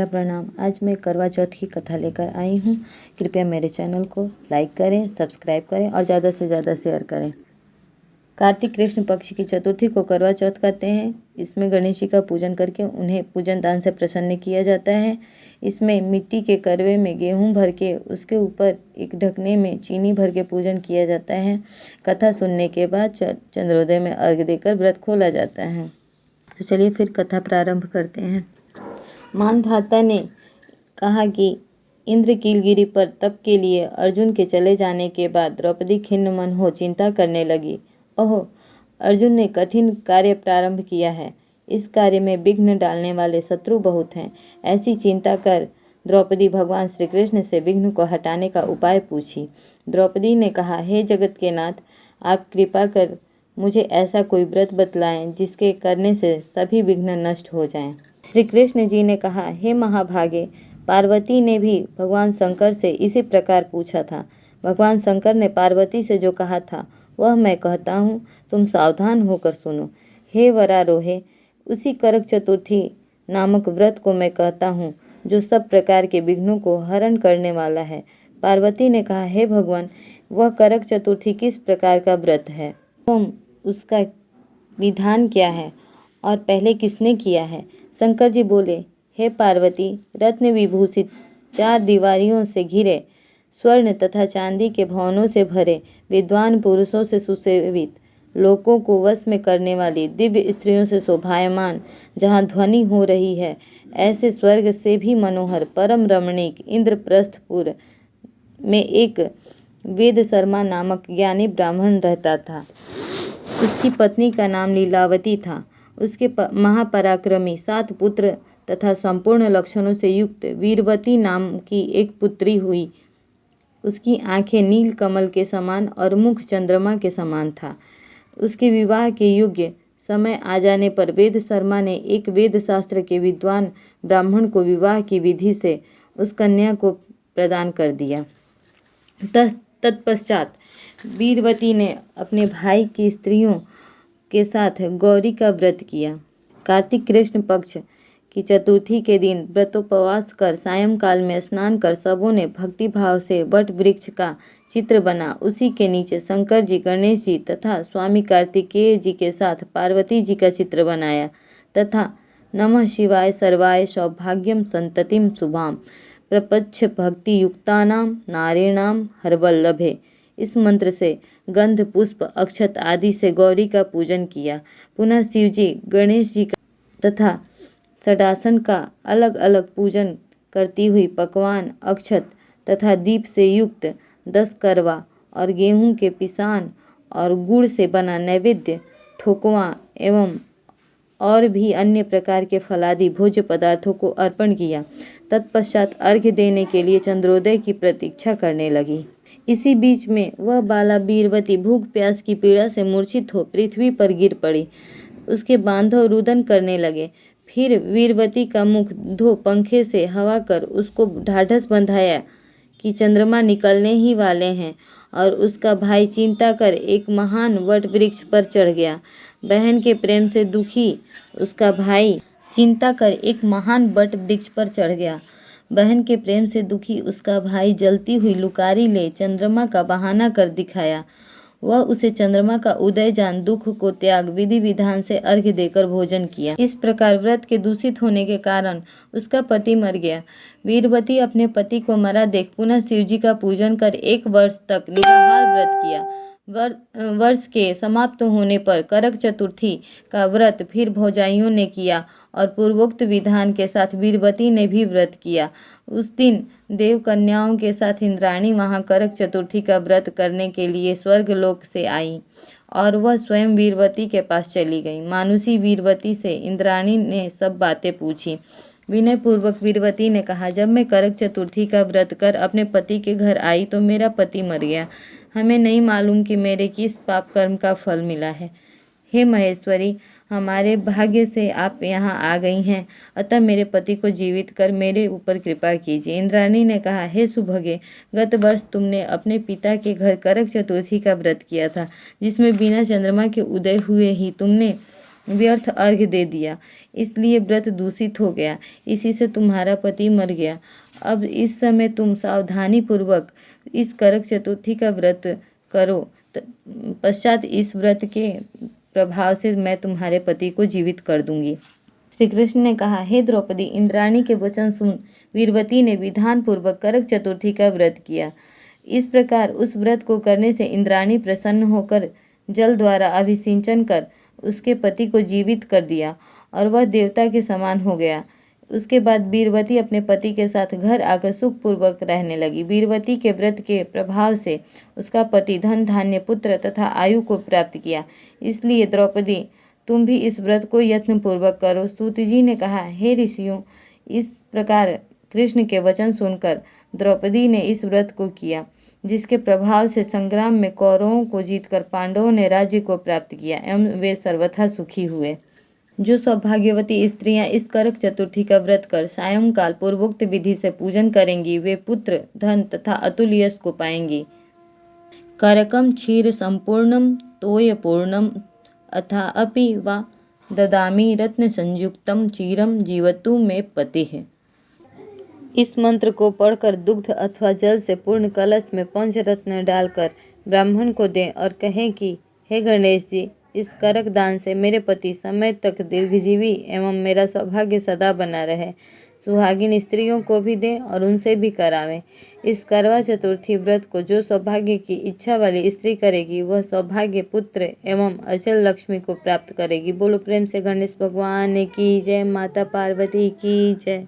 प्रणाम। आज मैं करवा चौथ की कथा लेकर आई हूँ। कृपया मेरे चैनल को लाइक करें, सब्सक्राइब करें और ज़्यादा से ज़्यादा शेयर करें। कार्तिक कृष्ण पक्ष की चतुर्थी को करवा चौथ कहते हैं। इसमें गणेश जी का पूजन करके उन्हें पूजन दान से प्रसन्न किया जाता है। इसमें मिट्टी के करवे में गेहूं भर के उसके ऊपर एक ढकने में चीनी भर के पूजन किया जाता है। कथा सुनने के बाद चंद्रोदय में अर्घ्य देकर व्रत खोला जाता है। तो चलिए फिर कथा प्रारंभ करते हैं। मानधाता ने कहा कि इंद्र कीलगिरी पर तप के लिए अर्जुन के चले जाने के बाद द्रौपदी खिन्न मन हो चिंता करने लगी। ओह, अर्जुन ने कठिन कार्य प्रारंभ किया है। इस कार्य में विघ्न डालने वाले शत्रु बहुत हैं। ऐसी चिंता कर द्रौपदी भगवान श्री कृष्ण से विघ्न को हटाने का उपाय पूछी। द्रौपदी ने कहा, हे जगत के नाथ, आप कृपा कर मुझे ऐसा कोई व्रत बतलाएं जिसके करने से सभी विघ्न नष्ट हो जाएं। श्री कृष्ण जी ने कहा, हे महाभागे, पार्वती ने भी भगवान शंकर से इसी प्रकार पूछा था। भगवान शंकर ने पार्वती से जो कहा था वह मैं कहता हूँ, तुम सावधान होकर सुनो। हे वरारोहे, उसी करक चतुर्थी नामक व्रत को मैं कहता हूँ जो सब प्रकार के विघ्नों को हरण करने वाला है। पार्वती ने कहा, हे भगवान, वह करक चतुर्थी किस प्रकार का व्रत है? उसका विधान क्या है और पहले किसने किया है? शंकर जी बोले, हे पार्वती, रत्न विभूषित 4 दीवारियों से घिरे, स्वर्ण तथा चांदी के भवनों से भरे, विद्वान पुरुषों से सुसेवित, लोगों को वश में करने वाली, दिव्य स्त्रियों से शोभायमान, जहाँ ध्वनि हो रही है, ऐसे स्वर्ग से भी मनोहर परम रमणीक इंद्रप्रस्थपुर में एक वेद शर्मा नामक ज्ञानी ब्राह्मण रहता था। उसकी पत्नी का नाम लीलावती था। उसके महापराक्रमी 7 पुत्र तथा संपूर्ण लक्षणों से युक्त वीरवती नाम की एक पुत्री हुई। उसकी आंखें नील कमल के समान और मुख चंद्रमा के समान था। उसके विवाह के योग्य समय आ जाने पर वेद शर्मा ने एक वेद शास्त्र के विद्वान ब्राह्मण को विवाह की विधि से उस कन्या को प्रदान कर दिया। तत्पश्चात वीरवती ने अपने भाई की स्त्रियों के साथ गौरी का व्रत किया। कार्तिक कृष्ण पक्ष की चतुर्थी के दिन व्रतोपवास कर सायंकाल में स्नान कर सबों ने भक्ति भाव से वट वृक्ष का चित्र बना उसी के नीचे शंकर जी, गणेश जी तथा स्वामी कार्तिकेय जी के साथ पार्वती जी का चित्र बनाया तथा नमः शिवाय सर्वाय सौभाग्यम संततिम शुभाम प्रपच्छ भक्ति युक्तानाम नारीणाम हरवल्लभे, इस मंत्र से गंध पुष्प अक्षत आदि से गौरी का पूजन किया। पुनः शिव जी, गणेश जी का तथा षडासन का अलग अलग पूजन करती हुई पकवान, अक्षत तथा दीप से युक्त 10 करवा और गेहूं के पिसान और गुड़ से बना नैवेद्य, ठोकवा एवं और भी अन्य प्रकार के फलादि भोज्य पदार्थों को अर्पण किया। तत्पश्चात अर्घ्य देने के लिए चंद्रोदय की प्रतीक्षा करने लगी। इसी बीच में वह बाला वीरवती भूख प्यास की पीड़ा से मूर्छित हो पृथ्वी पर गिर पड़ी। उसके बांधव रुदन करने लगे। फिर वीरवती का मुख धो पंखे से हवा कर उसको ढाढ़स बंधाया कि चंद्रमा निकलने ही वाले हैं, और उसका भाई चिंता कर एक महान वट वृक्ष पर चढ़ गया। बहन के प्रेम से दुखी उसका भाई चिंता कर एक महान वट वृक्ष पर चढ़ गया। बहन के प्रेम से दुखी उसका भाई जलती हुई लुकारी ले चंद्रमा का बहाना कर दिखाया। वह उसे चंद्रमा का उदय जान दुख को त्याग विधि विधान से अर्घ्य देकर भोजन किया। इस प्रकार व्रत के दूषित होने के कारण उसका पति मर गया। वीरवती अपने पति को मरा देख पुनः शिव जी का पूजन कर 1 वर्ष तक निराहार व्रत किया। वर्ष के समाप्त होने पर करक चतुर्थी का व्रत फिर भौजाइयों ने किया और पूर्वोक्त विधान के साथ वीरवती ने भी व्रत किया। उस दिन देव कन्याओं के साथ इंद्राणी वहां करक चतुर्थी का व्रत करने के लिए स्वर्ग लोक से आई और वह स्वयं वीरवती के पास चली गई। मानुषी वीरवती से इंद्राणी ने सब बातें पूछी। विनय पूर्वक वीरवती ने कहा, जब मैं करक चतुर्थी का व्रत कर अपने पति के घर आई तो मेरा पति मर गया। हमें नहीं मालूम कि मेरे किस पाप कर्म का फल मिला है। हे महेश्वरी, हमारे भाग्य से आप यहाँ आ गई हैं, अतः मेरे पति को जीवित कर मेरे ऊपर कृपा कीजिए। इंद्राणी ने कहा, हे सुभगे, गत वर्ष तुमने अपने पिता के घर करक चतुर्थी का व्रत किया था, जिसमें बिना चंद्रमा के उदय हुए ही तुमने व्यर्थ अर्घ्य दे दिया, इसलिए व्रत दूषित हो गया। इसी से तुम्हारा पति मर गया। अब इस समय तुम सावधानी पूर्वक इस करक चतुर्थी का व्रत करो। पश्चात इस व्रत के प्रभाव से मैं तुम्हारे पति को जीवित कर दूंगी। श्री कृष्ण ने कहा, हे द्रौपदी, इंद्राणी के वचन सुन वीरवती ने विधान पूर्वक करक चतुर्थी का व्रत किया। इस प्रकार उस व्रत को करने से इंद्राणी प्रसन्न होकर जल द्वारा अभिसिंचन कर उसके पति को जीवित कर दिया और वह देवता के समान हो गया। उसके बाद वीरवती अपने पति के साथ घर आकर सुखपूर्वक रहने लगी। वीरवती के व्रत के प्रभाव से उसका पति धन धान्य पुत्र तथा आयु को प्राप्त किया। इसलिए द्रौपदी, तुम भी इस व्रत को यत्न पूर्वक करो। सूत जी ने कहा, हे ऋषियों, इस प्रकार कृष्ण के वचन सुनकर द्रौपदी ने इस व्रत को किया, जिसके प्रभाव से संग्राम में कौरवों को जीतकर पांडवों ने राज्य को प्राप्त किया एवं वे सर्वथा सुखी हुए। जो सौभाग्यवती स्त्रियां इस करक चतुर्थी का व्रत कर सायंकाल पूर्वोक्त विधि से पूजन करेंगी, वे पुत्र, धन तथा अतुल यश को पाएंगी। करकम क्षीर संपूर्णम तोय पूर्णम अथा अपि वा ददामि रत्न संयुक्तम चीरम जीवतु में पतिः। इस मंत्र को पढ़कर दुग्ध अथवा जल से पूर्ण कलश में पंचरत्न डालकर ब्राह्मण को दें और कहें कि हे गणेश जी, इस करक दान से मेरे पति समय तक दीर्घजीवी एवं मेरा सौभाग्य सदा बना रहे। सुहागिन स्त्रियों को भी दें और उनसे भी करावें। इस करवा चतुर्थी व्रत को जो सौभाग्य की इच्छा वाली स्त्री करेगी, वह सौभाग्य, पुत्र एवं अचल लक्ष्मी को प्राप्त करेगी। बोलो प्रेम से गणेश भगवान की जय, माता पार्वती की जय।